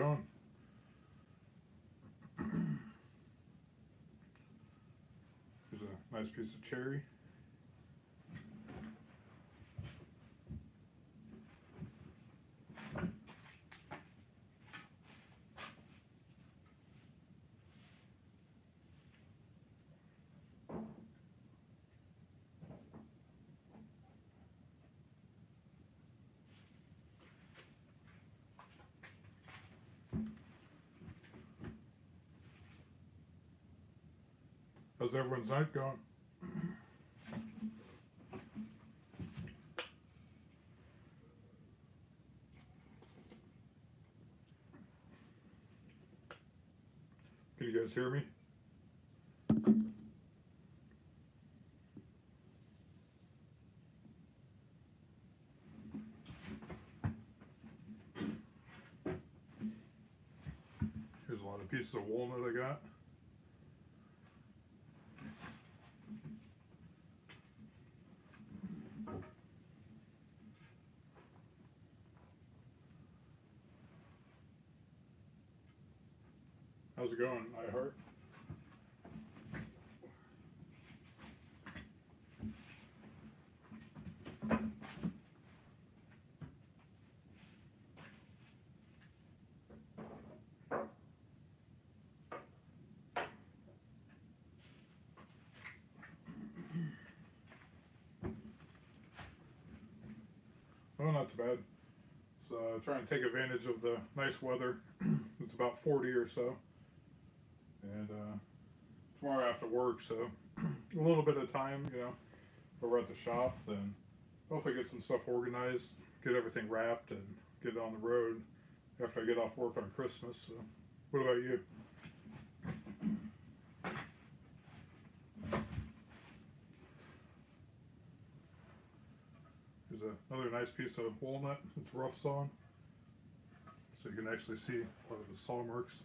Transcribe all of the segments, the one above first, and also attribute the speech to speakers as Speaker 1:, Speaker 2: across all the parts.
Speaker 1: going? Here's a nice piece of cherry. How's everyone's night going? Can you guys hear me? Here's a lot of pieces of walnut I got. How's it going, iHeart? Well, not too bad. So trying to take advantage of the nice weather. It's about 40 or so. And tomorrow after work, so a little bit of time, you know, over at the shop, then hopefully get some stuff organized, get everything wrapped, and get it on the road after I get off work on Christmas. So, what about you? Here's another nice piece of walnut. It's rough sawn, so you can actually see part of the saw marks.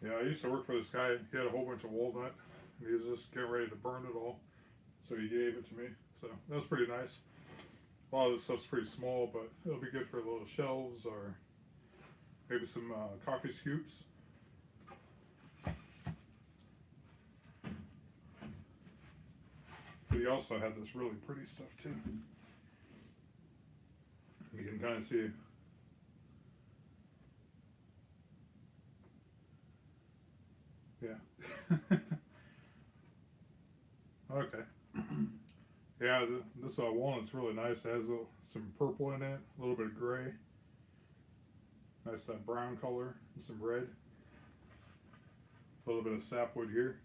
Speaker 1: Yeah, I used to work for this guy. He had a whole bunch of walnut, and he was just getting ready to burn it all. So he gave it to me. So that was pretty nice. A lot of this stuff's pretty small, but it'll be good for little shelves or maybe some coffee scoops. But he also had this really pretty stuff too. You can kind of see. Yeah. Okay. Yeah, this walnut's really nice. It has some purple in it, a little bit of gray. Nice that brown color and some red. A little bit of sapwood here.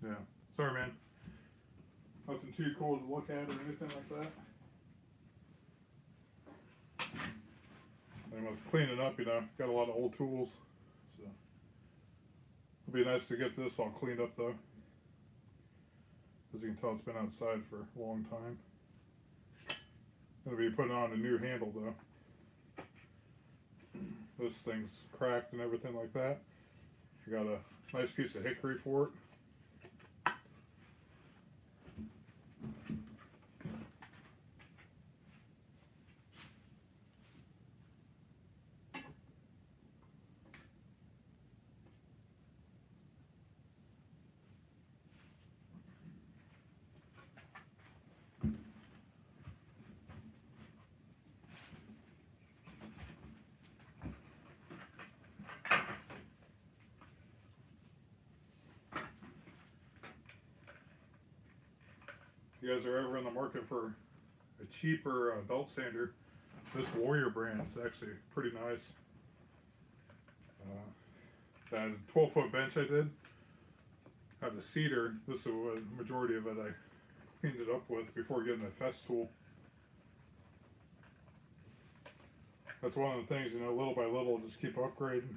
Speaker 1: Yeah. Sorry, man. Nothing too cool to look at or anything like that. And with cleaning up, you know, got a lot of old tools. So it'll be nice to get this all cleaned up though. As you can tell, it's been outside for a long time. Gonna be putting on a new handle though. This thing's cracked and everything like that. I got a nice piece of hickory for it. you guys are ever in the market for a cheaper belt sander, this Warrior brand is actually pretty nice. That 12-foot bench I did had a cedar. This is what the majority of it I cleaned it up with before getting the Festool. That's one of the things, you know, little by little, just keep upgrading.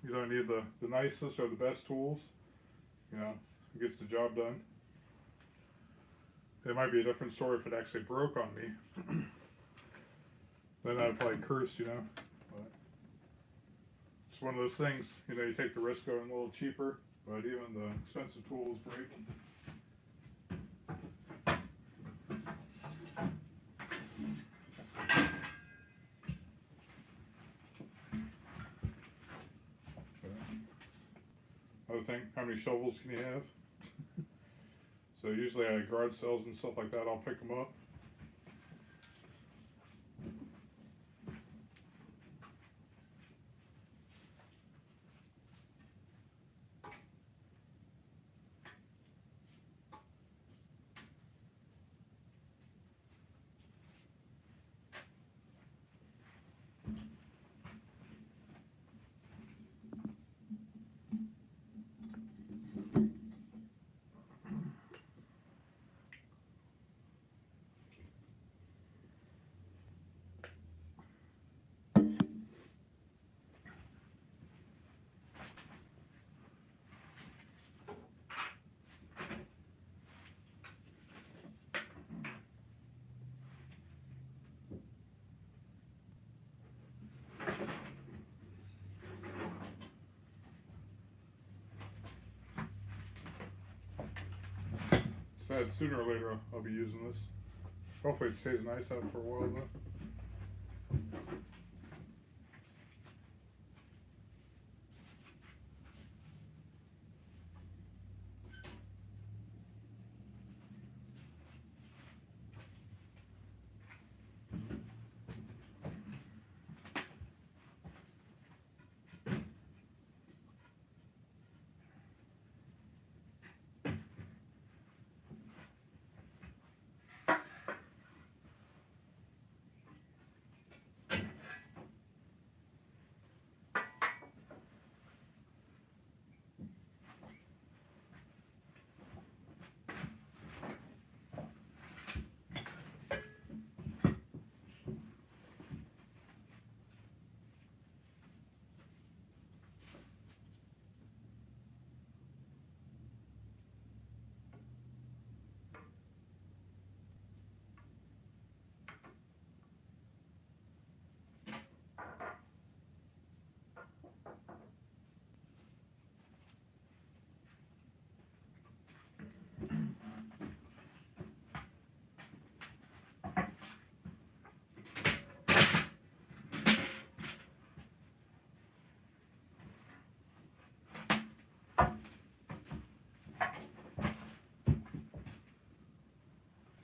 Speaker 1: You don't need the nicest or the best tools. You know, it gets the job done. It might be a different story if it actually broke on me. Then I'd probably curse, you know. But it's one of those things, you know, you take the risk going a little cheaper, but even the expensive tools break. Another thing, how many shovels can you have? So usually at garage sales and stuff like that, I'll pick them up. Sad, sooner or later I'll be using this. Hopefully it stays nice out for a while though.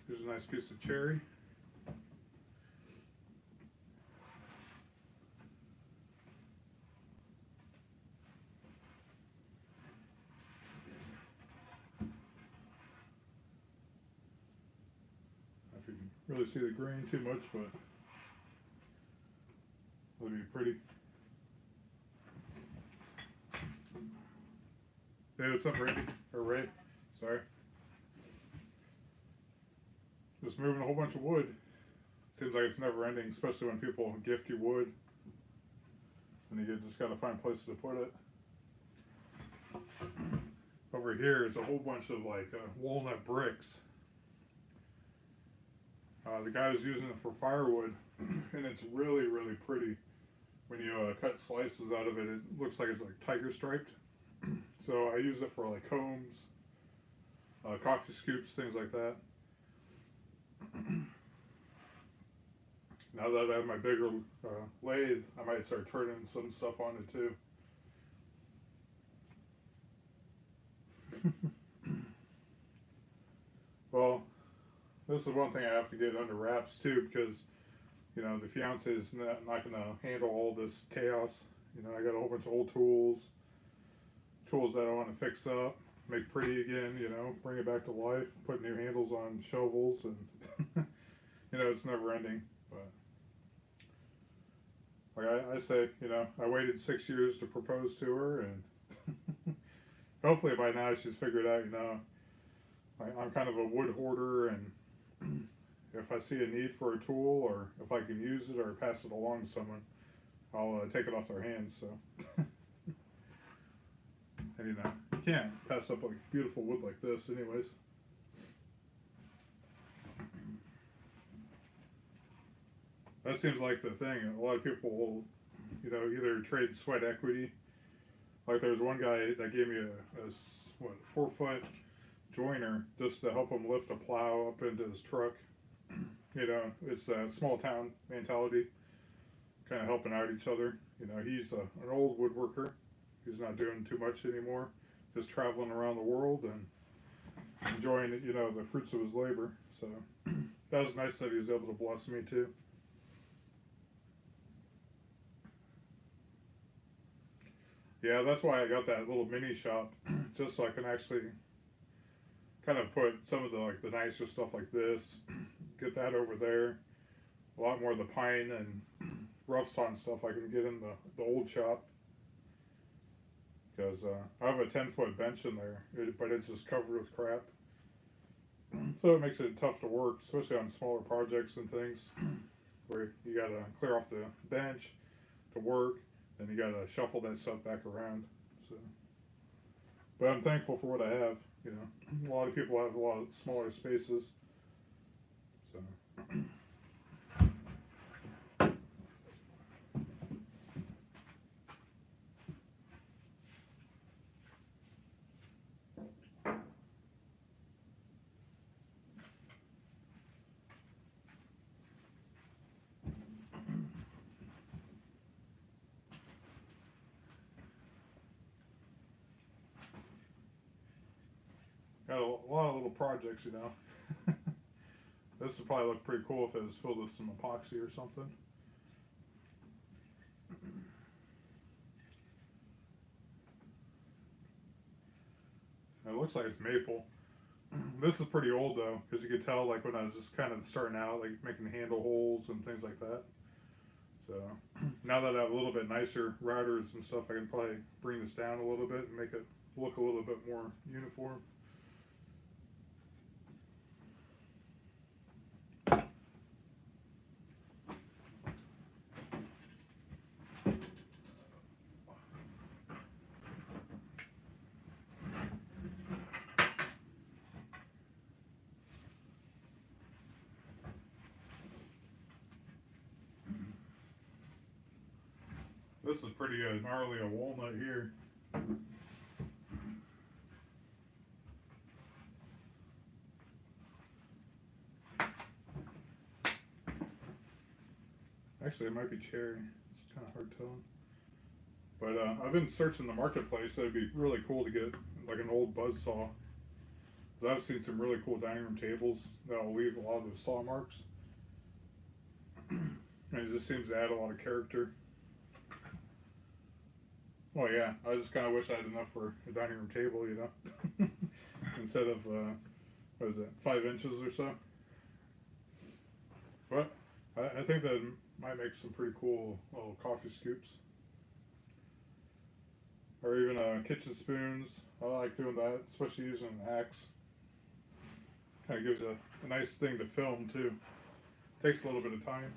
Speaker 1: Here's a nice piece of cherry. If you can really see the grain too much, but it'll be pretty. Hey, what's up, Randy? Or Ray? Sorry. Just moving a whole bunch of wood. Seems like it's never ending, especially when people gift you wood. And you just gotta find places to put it. Over here is a whole bunch of like walnut bricks. The guy was using it for firewood, and it's really, really pretty. When you cut slices out of it, it looks like it's like tiger striped. So I use it for like combs, coffee scoops, things like that. Now that I have my bigger lathe, I might start turning some stuff on it too. Well, this is one thing I have to get under wraps too, because you know the fiance is not going to handle all this chaos. You know, I got a whole bunch of old tools that I want to fix up. make pretty again, you know, bring it back to life, put new handles on shovels, and you know, it's never ending. But like I say, you know, I waited 6 years to propose to her, and hopefully by now she's figured out, you know, I'm kind of a wood hoarder, and if I see a need for a tool, or if I can use it or pass it along to someone, I'll take it off their hands. So, and you know, you can't pass up like beautiful wood like this, anyways. That seems like the thing. A lot of people will, you know, either trade sweat equity. Like there's one guy that gave me a 4 foot joiner just to help him lift a plow up into his truck. You know, it's a small town mentality, kind of helping out each other. You know, he's an old woodworker. He's not doing too much anymore, just traveling around the world and enjoying, you know, the fruits of his labor. So that was nice that he was able to bless me too. Yeah, that's why I got that little mini shop, just so I can actually kind of put some of the like the nicer stuff like this, get that over there. A lot more of the pine and rough sawn stuff I can get in the old shop, because I have a 10-foot bench in there, but it's just covered with crap. So it makes it tough to work, especially on smaller projects and things, where you gotta clear off the bench to work, then you gotta shuffle that stuff back around. So, but I'm thankful for what I have. You know, a lot of people have a lot of smaller spaces. So. Got a lot of little projects, you know. This would probably look pretty cool if it was filled with some epoxy or something. It looks like it's maple. This is pretty old though, because you could tell like when I was just kind of starting out, like making handle holes and things like that. So now that I have a little bit nicer routers and stuff, I can probably bring this down a little bit and make it look a little bit more uniform. This is pretty gnarly, a walnut here. Actually, it might be cherry. It's kind of hard telling. But I've been searching the marketplace. So it'd be really cool to get like an old buzz saw. Because I've seen some really cool dining room tables that'll leave a lot of those saw marks. And it just seems to add a lot of character. Well, yeah, I just kind of wish I had enough for a dining room table, you know, instead of, what is it, 5 inches or so. But I think that might make some pretty cool little coffee scoops. Or even kitchen spoons. I like doing that, especially using an axe. Kind of gives a nice thing to film too. Takes a little bit of time.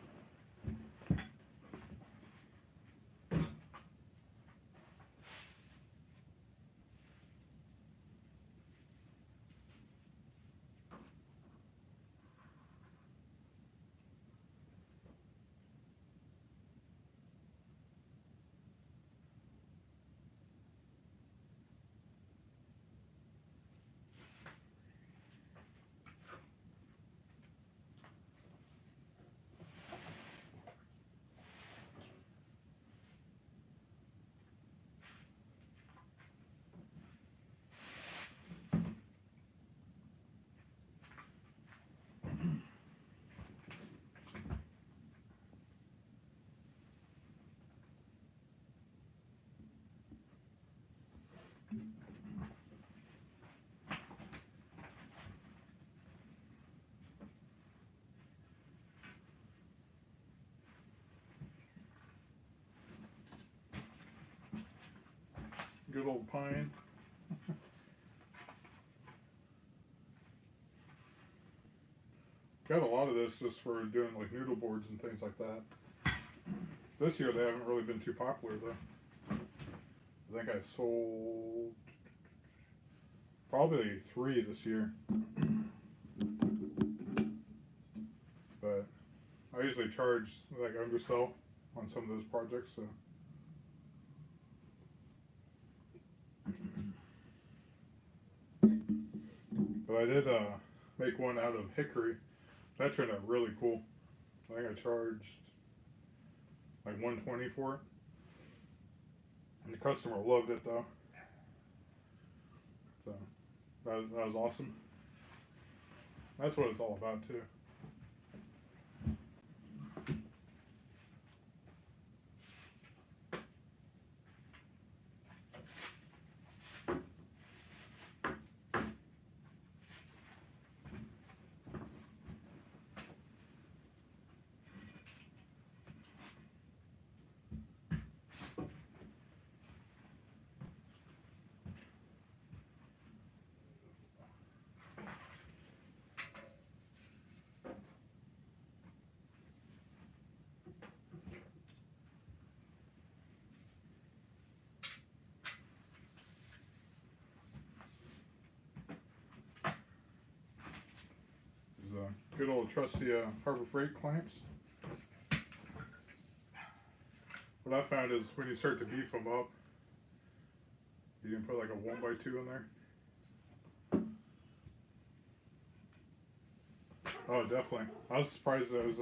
Speaker 1: good old pine. Got a lot of this just for doing like noodle boards and things like that. This year they haven't really been too popular though. I think I sold probably 3 this year. But I usually charge like undersell on some of those projects, so. But I did make one out of hickory. That turned out really cool. I think I charged like $120 for it. And the customer loved it though. So that was awesome. That's what it's all about too. Good old trusty Harbor Freight clamps. What I found is when you start to beef them up, you can put like a 1x2 in there. Oh, definitely. I was surprised that it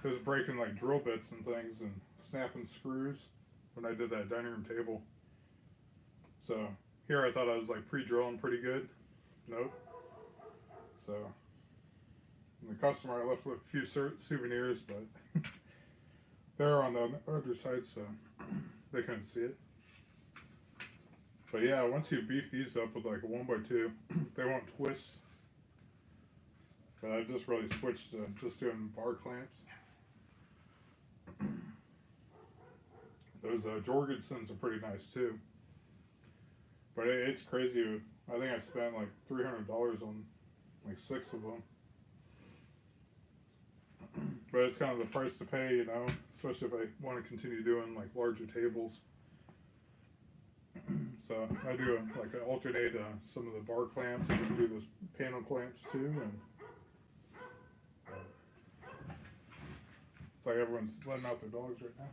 Speaker 1: was breaking like drill bits and things and snapping screws when I did that dining room table. So here I thought I was like pre-drilling pretty good. Nope. So and the customer I left with a few souvenirs, but they're on the other side, so they couldn't see it. But yeah, once you beef these up with like a 1x2, they won't twist. But I just really switched to just doing bar clamps. Those Jorgensens are pretty nice too. But it's crazy. I think I spent like $300 on like 6 of them. But it's kind of the price to pay, you know, especially if I want to continue doing like larger tables. So I do like I alternate some of the bar clamps and do those panel clamps too, and it's like everyone's letting out their dogs right now.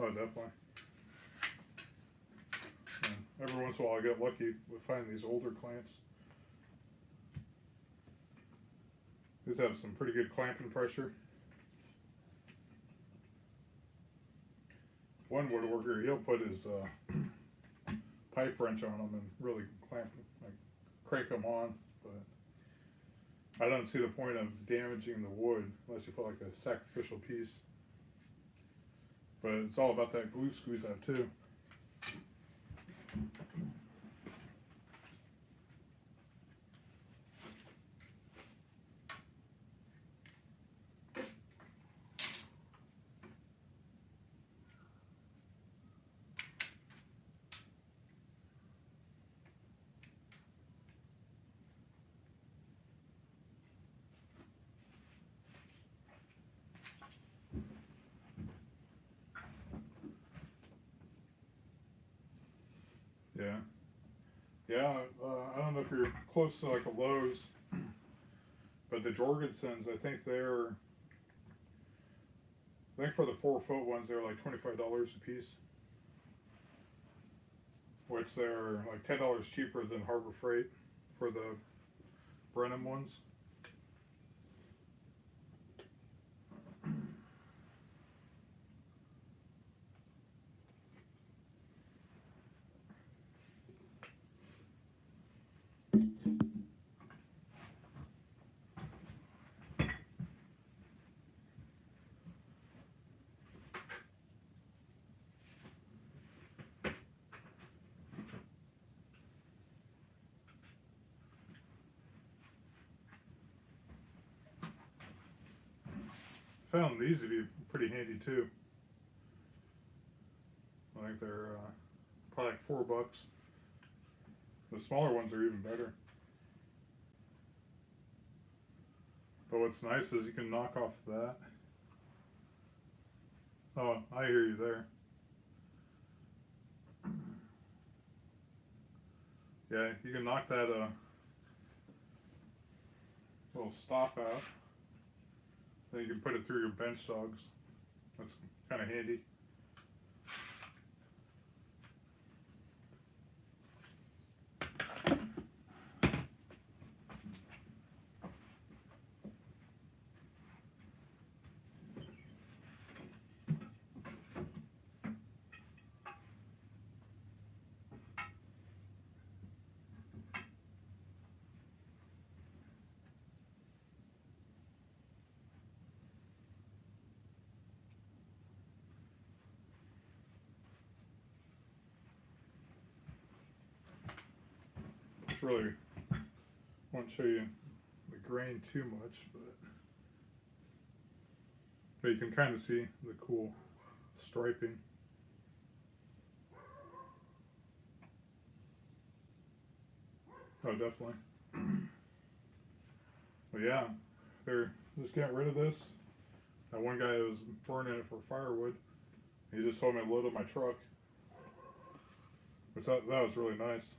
Speaker 1: Oh, definitely. Yeah. Every once in a while I get lucky with finding these older clamps. These have some pretty good clamping pressure. One woodworker, he'll put his pipe wrench on them and really clamp, like crank them on, but I don't see the point of damaging the wood unless you put like a sacrificial piece. But it's all about that glue squeeze out too. Yeah. Yeah, I don't know if you're close to like a Lowe's, but the Jorgensens, I think they're I think for the 4 foot ones, they're like $25 a piece, which they're like $10 cheaper than Harbor Freight for the Brenham ones. Found these to be pretty handy too. I think they're probably like $4. The smaller ones are even better. But what's nice is you can knock off that. Oh, I hear you there. Yeah, you can knock that little stop out. Then you can put it through your bench dogs. That's kind of handy. It's really, I won't show you the grain too much, but you can kind of see the cool striping. Oh, definitely. But yeah, they're just getting rid of this. That one guy was burning it for firewood. He just told me to load up my truck, which that was really nice.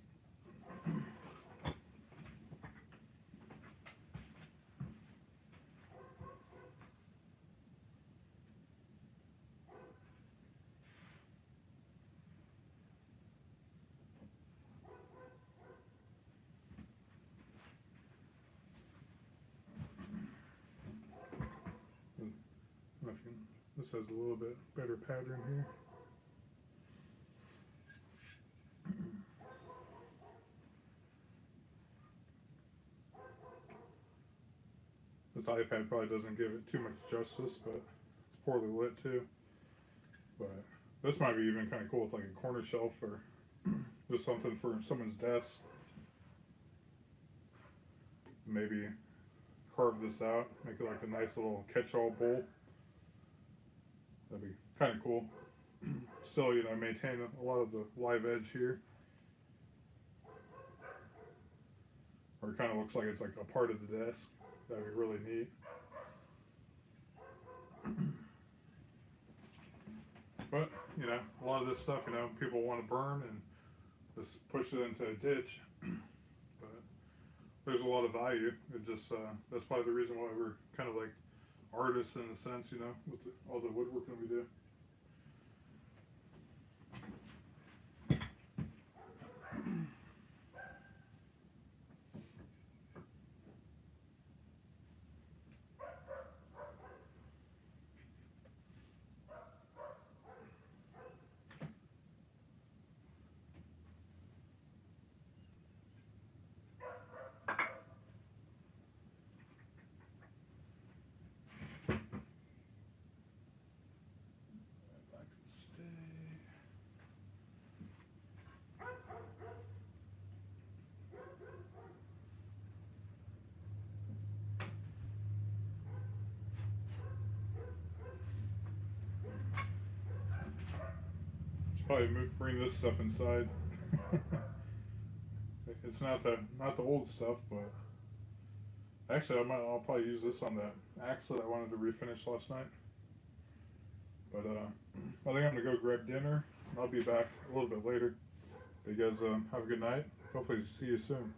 Speaker 1: This has a little bit better pattern here. This iPad probably doesn't give it too much justice, but it's poorly lit too. But this might be even kind of cool with like a corner shelf or just something for someone's desk. Maybe carve this out, make it like a nice little catch-all bowl. That'd be kind of cool. Still, you know, maintain a lot of the live edge here. Or it kind of looks like it's like a part of the desk. That'd be really neat. But, you know, a lot of this stuff, you know, people want to burn and just push it into a ditch. But there's a lot of value. It just, that's probably the reason why we're kind of like artists in a sense, you know, with all the woodworking we do. Probably bring this stuff inside. It's not the old stuff, but actually I'll probably use this on that axe that I wanted to refinish last night. But I think I'm gonna go grab dinner. I'll be back a little bit later. You guys have a good night. Hopefully see you soon.